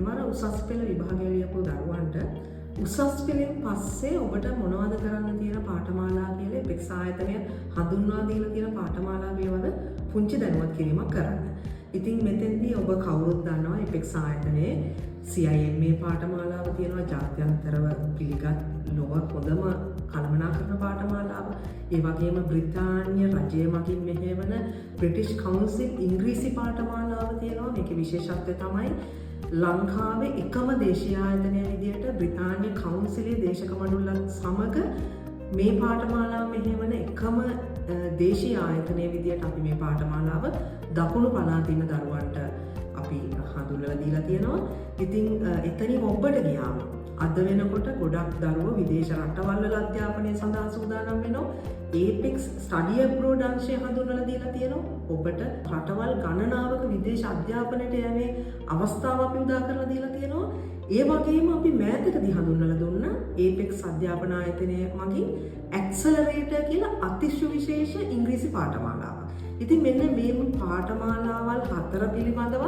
දෙපාර උසස් පෙළ විභාගය ලියපු දරුවන්ට උසස් පෙළෙන් පස්සේ ඔබට මොනවද කරන්න තියෙන පාඨමාලා කියලා එපෙක්ස් ආයතනය හඳුන්වා දීලා තියෙන පාඨමාලා පිළිබඳ පුංචි දැනුවත් කිරීමක් කරන්න. ඉතින් මෙතෙන්දී ඔබ කවුරුත් දන්නවා එපෙක්ස් ආයතනයේ CIMA පාඨමාලාව තියෙනවා ජාත්‍යන්තරව පිළිගත් ලොව හොඳම කළමනාකරන පාඨමාලාව. ඒ වගේම බ්‍රිතාන්‍ය රජය මගින් මෙහෙවන බ්‍රිටිෂ් කවුන්සිල් ඉංග්‍රීසි පාඨමාලාව තියෙනවා. මේකේ විශේෂත්වය තමයි ලංකාවේ එකම දේශීය ආයතනය විදිහට බ්‍රිතාන්‍ය කවුන්සිලයේ දේශක මණ්ඩලත් සමග මේ පාඨමාලාව මෙහෙවන එකම දේශීය ආයතනය විදිහට අපි මේ පාඨමාලාව දකුණු පළාතේ ඉන්න දරුවන්ට අපි හඳුන්වලා දීලා තියෙනවා. ඉතින් එතනින් ඔබට ගියාම අද වෙනකොට ගොඩක් දරුවෝ විදේශ රටවල් වල අධ්‍යාපනය සඳහා සූදානම් වෙනවා. APEX study abroad අංශය හඳුන්වලා දීලා තියෙනවා. ඔබට රටවල් ගණනාවක විදේශ අධ්‍යාපනයට යෑමේ අවස්ථාව අපි උදා කරලා දීලා තියෙනවා. ඒ වගේම අපි මෑතකදී හඳුන්වලා දුන්න APEX අධ්‍යාපන ආයතනය මගින් ඇක්සලරේටර් කියලා අතිශය ඉංග්‍රීසි පාඨමාලාව. ඉතින් මෙන්න මේ පාඨමාලාවල් 4 පිළිබඳව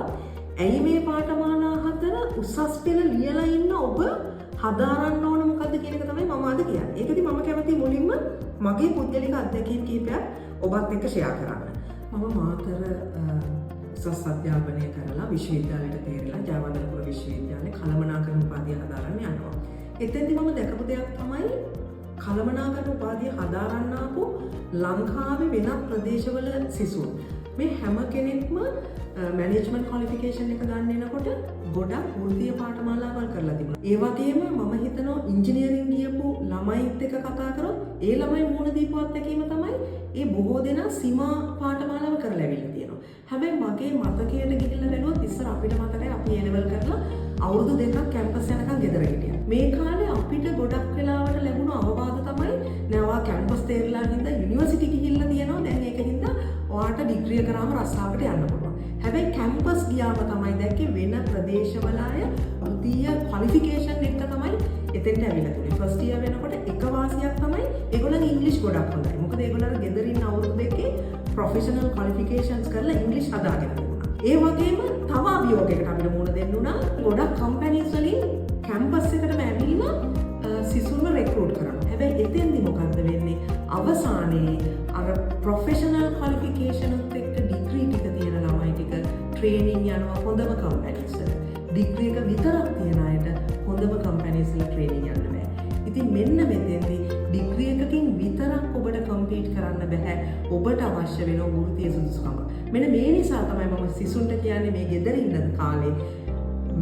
ඇයි මේ පාඨමාලා 4 උසස් පෙළ ලියලා ඉන්න ඔබ හදාරන්න ඕන මොකද්ද කියන එක තමයි මම අද කියන්නේ. ඒකදී මම කැමති මුලින්ම මගේ පුද්ගලික අත්දැකීම් කිහිපයක් ඔබත් එක්ක ෂෙයා කරන්න. මම මාතර උසස් අධ්‍යාපනය කරලා විශ්වවිද්‍යාලයට තේරිලා ජයවර්ධනපුර විශ්වවිද්‍යාලයේ කළමනාකරණ උපාධිය හදාරන්න යනවා. එතෙන්දී මම දැකපු දෙයක් තමයි කළමනාකරණ උපාධිය හදාරන්න ආපු ලංකාවේ වෙනත් ප්‍රදේශවල සිසුන්. මේ හැම කෙනෙක්ම මැනේජ්මන්ට් ක්වොලිෆිකේෂන් එක ගන්න එනකොට ගොඩක් වෘත්තීය පාඨමාලාවල් කරලා තිබුණා. ඒ වගේම මම හිතනවා ඉංජිනේරින් ගියපු ළමයිත් එක්ක කතා කරොත් ඒ ළමයි මුණ දීපු අත්දැකීම තමයි ඒ බොහෝ දෙනා සීමා පාඨමාලාව කරලා ඇවිල්ලා තියෙනවා. හැබැයි මගේ මතකයට ගිහිල්ලා බැලුවොත් ඉස්සර අපිට මතකයි අපි A level කරලා අවුරුදු දෙකක් කැම්පස් යනකම් ගෙදර හිටියා. මේ කාලේ අපිට ගොඩක් වෙලාවට ලැබුණු අවවාද තමයි නෑවා කැම්පස් තේරිලා හින්දා යුනිවර්සිටි ගිහිල්ලා තියෙනවා. දැන් ඒක හින්දා ඔයාට ඩිග්‍රිය කරාම රස්සාවට යන්න පුළුවන්. හැබැයි කැම්පස් ගියාම තමයි දැක්කේ වෙන ප්‍රදේශවල අය වෘත්තීය ක්වොලිෆිකේෂන් එක තමයි එතෙන්ට ඇවිල්ලා තියෙන්නේ. ෆස්ට් ඉයර් වෙනකොට එක වාසියක් තමයි ඒගොල්ලන් ඉංග්‍රීසි ගොඩක් හොඳයි. මොකද ඒගොල්ලන් ගෙදරින් අවුරුදු දෙකේ ප්‍රොෆෙෂනල් ක්වොලිෆිකේෂන්ස් කරලා ඉංග්‍රීසි හදාගෙන තිබුණා. ඒ වගේම තව අභියෝගයකට අපිට මුහුණ දෙන්න උනා. ගොඩක් කම්පැනිස් වලින් කැම්පස් එකටම ඇවිල්ලා සිසුන්ව රෙක්රූට් කරනවා. හැබැයි එතෙන්දී මොකද්ද වෙන්නේ? අවසානයේ අර ප්‍රොෆෙෂනල් ක්වොලිෆිකේෂන්ත් එක්ක ඩිග්‍රී ටික තියෙන ළමයි ටික ට්‍රේනින් යනවා හොඳම කම්පැනිස් වල. ඩිග්‍රී එක විතරක් තියෙන අයට හොඳම කම්පැනිස් වල ට්‍රේනින් යන්න බෑ. ඉතින් මෙන්න මෙතෙන්දී ඩිග්‍රී එකකින් විතරක් ඔබට කම්පීට් කරන්න බෑ. ඔබට අවශ්‍ය වෙන වෘත්තීය සුදුසුකම. මෙන්න මේ නිසා තමයි මම සිසුන්ට කියන්නේ මේ ගෙදර ඉන්න කාලේ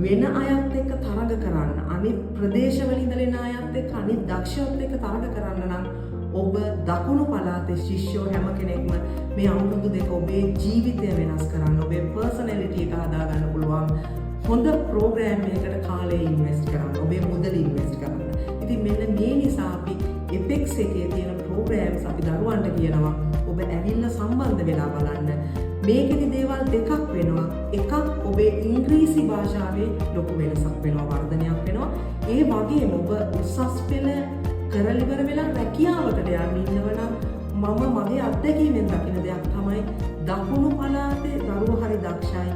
වෙන අයත් එක්ක තරඟ කරන්න, අනිත් ප්‍රදේශවල ඉඳලා එන අයත් එක්ක, අනිත් දක්ෂයොත් එක්ක තරඟ කරන්න නම් ඔබ දකුණු පළාතේ ශිෂ්‍යෝ හැම කෙනෙක්ම මේ අවුරුදු දෙක ඔබේ ජීවිතය වෙනස් කරන්න, ඔබේ පර්සනැලිටි එක හදාගන්න පුළුවන් හොඳ ප්‍රෝග්‍රෑම් එකකට කාලය ඉන්වෙස්ට් කරන්න, ඔබේ මුදල ඉන්වෙස්ට් කරන්න. ඉතින් මෙන්න මේ නිසා අපි එපෙක්ස් එකේ තියෙන ප්‍රෝග්‍රෑම්ස් අපි දරුවන්ට කියනවා ඔබ ඇවිල්ලා සම්බන්ධ වෙලා බලන්න. මේකෙදි දේවල් දෙකක් වෙනවා. එකක් ඔබේ ඉංග්‍රීසි භාෂාවේ ලොකු වෙනසක් වෙනවා, වර්ධනයක් වෙනවා. ඒ වගේම ඔබ උසස් පෙළ කරලා ඉවර වෙලා රැකියාවකට යන්න ඉන්නවනම් මම මගේ අත්දැකීමෙන් දකින දෙයක් තමයි දකුණු පළාතේ දරුවෝ හරි දක්ෂයි.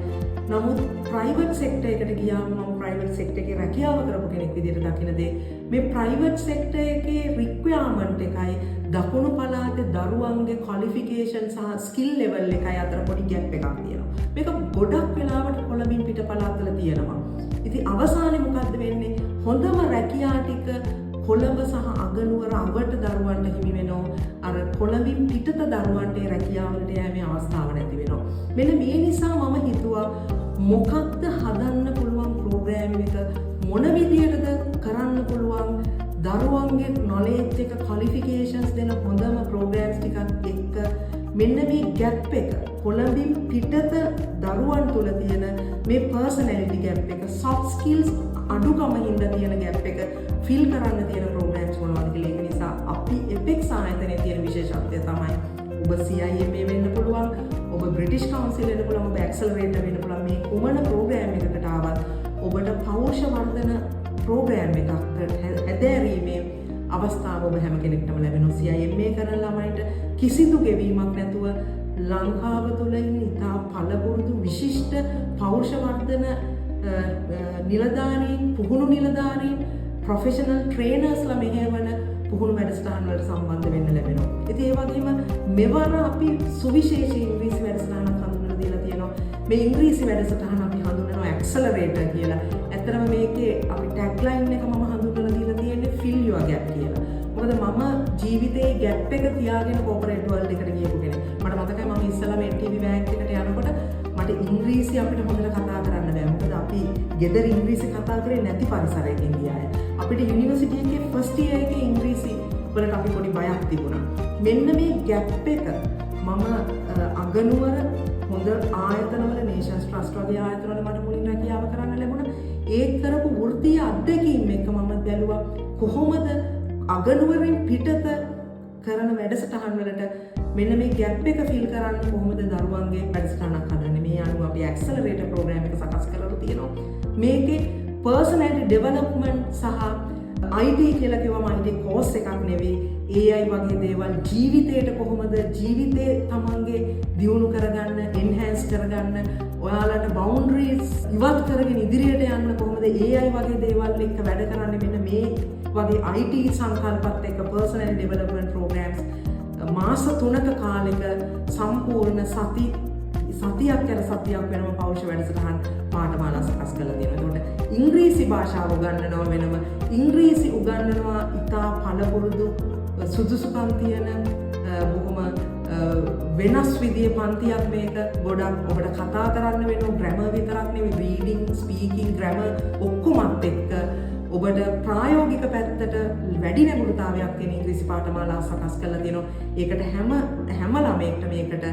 නමුත් ප්‍රයිවට් සෙක්ටර් එකට ගියාම මම ප්‍රයිවට් සෙක්ටර් එකේ රැකියාව කරපු කෙනෙක් විදිහට දකින දේ මේ ප්‍රයිවට් සෙක්ටර් එකේ රික්වයර්මන්ට් එකයි දකුණු පළාතේ දරුවන්ගේ ක්වොලිෆිකේෂන් සහ ස්කිල් ලෙවල් එකයි අතර පොඩි ගැප් එකක් තියෙනවා. මේක ගොඩක් වෙලාවට කොළඹින් පිට පළාත්වල තියෙනවා. ඉතින් අවසානයේ මොකද්ද වෙන්නේ? හොඳම රැකියා ටික කොළඹ සහ අගනුවර අවට දරුවන්ට හිමි වෙනවා. අර කොළඹින් පිටත දරුවන්ට රැකියාවලට යෑමේ අවස්ථාව නැති වෙනවා. මෙන්න මේ නිසා මම හිතුවා මොකක්ද හදන්න පුළුවන් ප්‍රෝග්‍රෑම් එක, මොන විදියටද කරන්න පුළුවන් දරුවන්ගේ නොලෙජ් එක, ක්වොලිෆිකේෂන්ස් දෙන හොඳම ප්‍රෝග්‍රෑම්ස් ටිකක් එක්ක මෙන්න මේ ගැප් එක, කොළඹින් පිටත දරුවන් තුල තියෙන මේ පර්සනැලිටි ගැප් එක, සොෆ්ට් ස්කිල්ස් අඩුකම හින්දා තියෙන ගැප් එක ෆිල් කරන්න තියෙන ප්‍රෝග්‍රෑම්ස් මොනවද කියලා. ඒක නිසා අපි එපෙක්ස් ආයතනයේ තියෙන විශේෂත්වය තමයි ඔබ CIMA වෙන්න පුළුවන්, ඔබ බ්‍රිටිෂ් කවුන්සිල් වෙන්න පුළුවන්, ඔබ ඇක්සලරේටර් වෙන්න පුළුවන්. මේ කුමන ප්‍රෝග්‍රෑම් එකකට ආවත් ඔබට පෞරුෂ වර්ධන ප්‍රෝග්‍රෑම් එකක් හැදෑරීමේ අවස්ථාව ඔබ හැම කෙනෙක්ටම ලැබෙනවා. CIMA කරන ළමයිට කිසිදු ගෙවීමක් නැතුව ලංකාව තුළ ඉන්න ඉතා පළපුරුදු විශිෂ්ට පෞරුෂ වර්ධන නිලධාරීන් පුහුණු නිලධාරීන් ප්‍රොෆෙෂනල් ට්‍රේනර්ස්ලා මෙහෙවන පුහුණු වැඩසටහන් වලට සම්බන්ධ වෙන්න ලැබෙනවා. ඉතින් ඒ වගේම මෙවර අපි සුවිශේෂී ඉංග්‍රීසි වැඩසටහනක් හඳුන්වලා දීලා තියෙනවා. මේ ඉංග්‍රීසි වැඩසටහන අපි හඳුන්වනවා ඇක්සලරේටර් කියලා. ඇත්තටම මේකේ අපි ටැග්ලයින් එක මම හඳුන්වලා දීලා තියෙන්නේ fill your gap කියලා. මොකද මම ජීවිතේ ගැප් එක තියාගෙන කෝපරේට් වර්ල්ඩ් එකට ගියපු කෙනෙක්. මට මතකයි මම ඉස්සෙල්ලාම NTV බෑග් එකට යනකොට මට ඉංග්‍රීසි අපිට හොඳට කතා කරන්න බෑ. මොකද අපි ගෙදර ඉංග්‍රීසි කතා කරේ නැති පරිසරයකින් ගියාය. අපිට යුනිවර්සිටි එකේ ෆස්ට් ඉයර් එකේ ඉංග්‍රීසි වලට අපි පොඩි බයක් තිබුණා. මෙන්න මේ ගැප් එක මම අගනුවර හොඳ ආයතනවල නේෂන්ස් ට්‍රස්ට් වගේ ආයතනවල මට මුලින් රැකියාව කරන්න ලැබුණා. ඒ කරපු වෘත්තීය අත්දැකීම් එක මම බැලුවා කොහොමද අගනුවරින් පිටත කරන වැඩසටහන් වලට මෙන්න මේ ගැප් එක ෆිල් කරන්න කොහොමද දරුවන්ගේ වැඩසටහනක් හදන්නේ. මේ අනුව අපි ඇක්සලරේටර් ප්‍රෝග්‍රෑම් එක සකස් කරලා තියෙනවා. මේකේ පර්සනැලිටි ඩෙවලොප්මන්ට් සහ IT කියලා කිව්වම IT කෝස් එකක් නෙවෙයි. AI වගේ දේවල් ජීවිතයට කොහොමද ජීවිතේ තමන්ගේ දියුණු කරගන්න, එන්හෑන්ස් කරගන්න, ඔයාලට බවුන්ඩරීස් ඉවත් කරගෙන ඉදිරියට යන්න කොහොමද AI වගේ දේවල් එක්ක වැඩ කරන්නේ. මෙන්න මේ වගේ IT සංකල්පත් එක්ක පර්සනල් ඩෙවලොප්මන්ට් ප්‍රෝග්‍රෑම්ස් මාස 3ක කාලෙක සම්පූර්ණ සතියක් වෙනම පෞෂ වැඩසටහන් පාඨමාලා සකස් කරලා තියෙනවා. ඒකට ඉංග්‍රීසි භාෂාව උගන්වනවා වෙනම, ඉංග්‍රීසි උගන්වනවා ඉතා පළපුරුදු සුදුසුකම් තියෙන බොහොම වෙනස් විදිය පන්තියක් මේක. ගොඩක් ඔබට කතා කරන්න වෙනවා, ග්‍රැමර් විතරක් නෙවෙයි, රීඩින්, ස්පීකින්, ග්‍රැමර් ඔක්කොමත් එක්ක ඔබට ප්‍රායෝගික පැත්තට වැඩි නැඹුරුතාවයක් තියෙන ඉංග්‍රීසි පාඨමාලා සකස් කරලා තියෙනවා. ඒකට හැම ළමයෙක්ට මේකට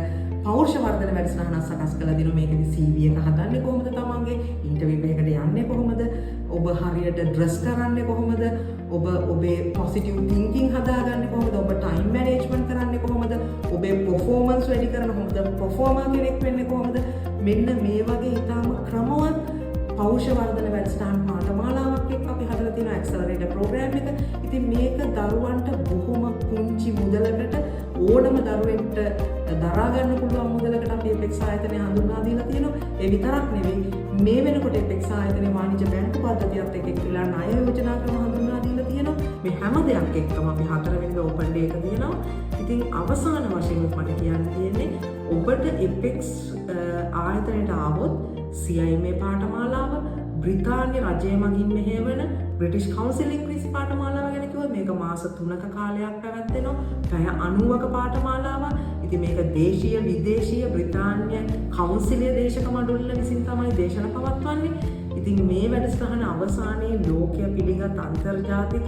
පෞරුෂ වර්ධන වැඩසටහනක් සකස් කරලා දෙනවා. මේකෙදි CV එක හදන්නේ කොහොමද, තමන්ගේ ඉන්ටර්විව් එකකට යන්නේ කොහොමද, ඔබ හරියට ඩ්‍රෙස් කරන්නේ කොහොමද, ඔබ ඔබේ පොසිටිව් තින්කින් හදාගන්නේ කොහොමද, ඔබ ටයිම් මැනේජ්මන්ට් කරන්නේ කොහොමද, ඔබේ පර්ෆෝමන්ස් වැඩි කරන කොහොමද, පර්ෆෝමර් කෙනෙක් වෙන්නේ කොහොමද. මෙන්න මේ වගේ ඉතාම ක්‍රමවත් පෞෂ වර්ධන වැඩසටහන් පාඨමාලාවක් එක්ක අපි හදලා තියෙන ඇක්සලරේටර් ප්‍රෝග්‍රෑම් එක. ඉතින් මේක දරුවන්ට බොහොම පුංචි මුදලකට ඕනම දරුවෙක්ට දරා ගන්න පුළුවන් මුදලකට අපි එපෙක්ස් ආයතනය හඳුන්වා දීලා තියෙනවා. ඒ විතරක් නෙවෙයි, මේ වෙනකොට එපෙක්ස් ආයතනයේ වාණිජ්‍ය බැංකු පද්ධතියත් එක්ක එක්වලා ණය යෝජනා ක්‍රම හඳුන්වා දීලා තියෙනවා. මේ හැම දෙයක් එක්කම අපි 4 වෙනිදා ඕපන් ඩේ එක තියෙනවා. ඉතින් අවසාන වශයෙන් මට කියන්න තියෙන්නේ, ඔබට එපෙක්ස් ආයතනයට ආවොත් CIMA පාඨමාලාව, බ්‍රිතාන්‍ය රජය මගින් මෙහෙවන බ්‍රිටිෂ් කවුන්සිල් ඉංග්‍රීසි පාඨමාලාව ගැන කිව්වොත් මේක මාස 3ක කාලයක් පැවැත්වෙනවා. පැය 90ක පාඨමාලාවක්. ඉතින් මේක දේශීය විදේශීය බ්‍රිතාන්‍ය කවුන්සිලයේ දේශක මණ්ඩල විසින් තමයි දේශන පවත්වන්නේ. ඉතින් මේ වැඩසටහන අවසානයේ ලෝකය පිළිගත් අන්තර්ජාතික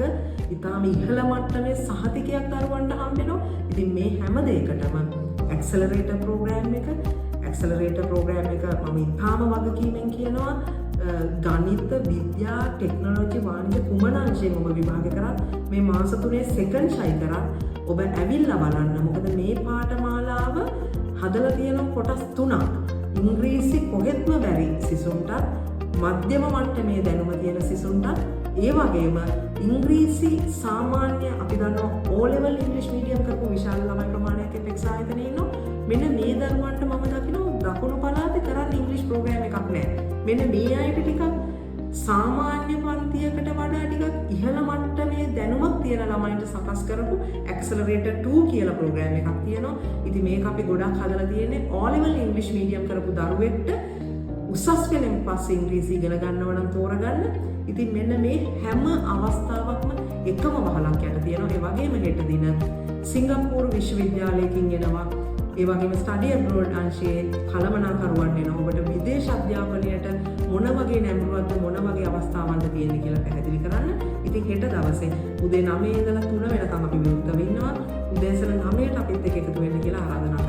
ඉතාම ඉහළ මට්ටමේ සහතිකයක් දරුවන්ට හම්බෙනවා. ඉතින් මේ හැම දෙයකටම ඇක්සලරේටර් ප්‍රෝග්‍රෑම් එක මම ඉතාම වගකීමෙන් කියනවා. ගණිත, විද්‍යා, ටෙක්නොලොජි, වාණිජ්‍ය කුමන අංශයෙන් ඔබ විභාග කරත්, මේ මාස 3 සෙකන්ඩ් ෂයි කරත් ඔබ ඇවිල්ලා බලන්න. මොකද මේ පාඨමාලාව හදලා තියෙන කොටස් 3ක්. ඉංග්‍රීසි කොහෙත්ම බැරි සිසුන්ටත්, මධ්‍යම මට්ටමේ දැනුම තියෙන සිසුන්ටත්, ඒ වගේම ඉංග්‍රීසි සාමාන්‍ය අපි දන්නවා O level ඉංග්‍රීසි මීඩියම් කරපු විශාල ළමයි ප්‍රමාණයක් එපෙක්ස් ආයතනයේ ඉන්නවා. මෙන්න මේ දරුවන්ට මම දකිනවා දකුණු පළාතේ කරන්නේ ඉංග්‍රීසි ප්‍රෝග්‍රෑම් එකක් නැහැ. මෙන්න මේ අයට ටිකක් සාමාන්‍ය පන්තියකට වඩා ටිකක් ඉහළ මට්ටමේ දැනුමක් තියෙන ළමයින්ට සකස් කරපු ඇක්සලරේටර් 2 කියලා ප්‍රෝග්‍රෑම් එකක් තියෙනවා. ඉතින් මේක අපි ගොඩක් හදලා තියෙන්නේ O level ඉංග්‍රීසි මීඩියම් කරපු දරුවෙක්ට උසස් පෙළෙන් පස්සේ ඉංග්‍රීසි ඉගෙන ගන්නව නම් තෝරගන්න. ඉතින් මෙන්න මේ හැම අවස්ථාවක්ම එකම වහලක් යට තියෙනවා. ඒ වගේම හෙට දින සිංගප්පූරු විශ්වවිද්‍යාලයකින් එනවා. ඒ වගේම ස්ටඩි ඇබ්‍රෝඩ් අංශයේ කළමනාකරුවන් එනවා. ඔබට විදේශ අධ්‍යාපනයට මොන වගේ නැඹුරුවක්ද, මොන වගේ අවස්ථාවන්ද තියෙන්නේ කියලා පැහැදිලි කරන්න. ඉතින් හෙට දවසේ උදේ 9 ඉඳලා 3 වෙනකම් අපි විවෘතව ඉන්නවා. උදෑසන 9ට අපිත් එක්ක එකතු වෙන්න කියලා ආරාධනා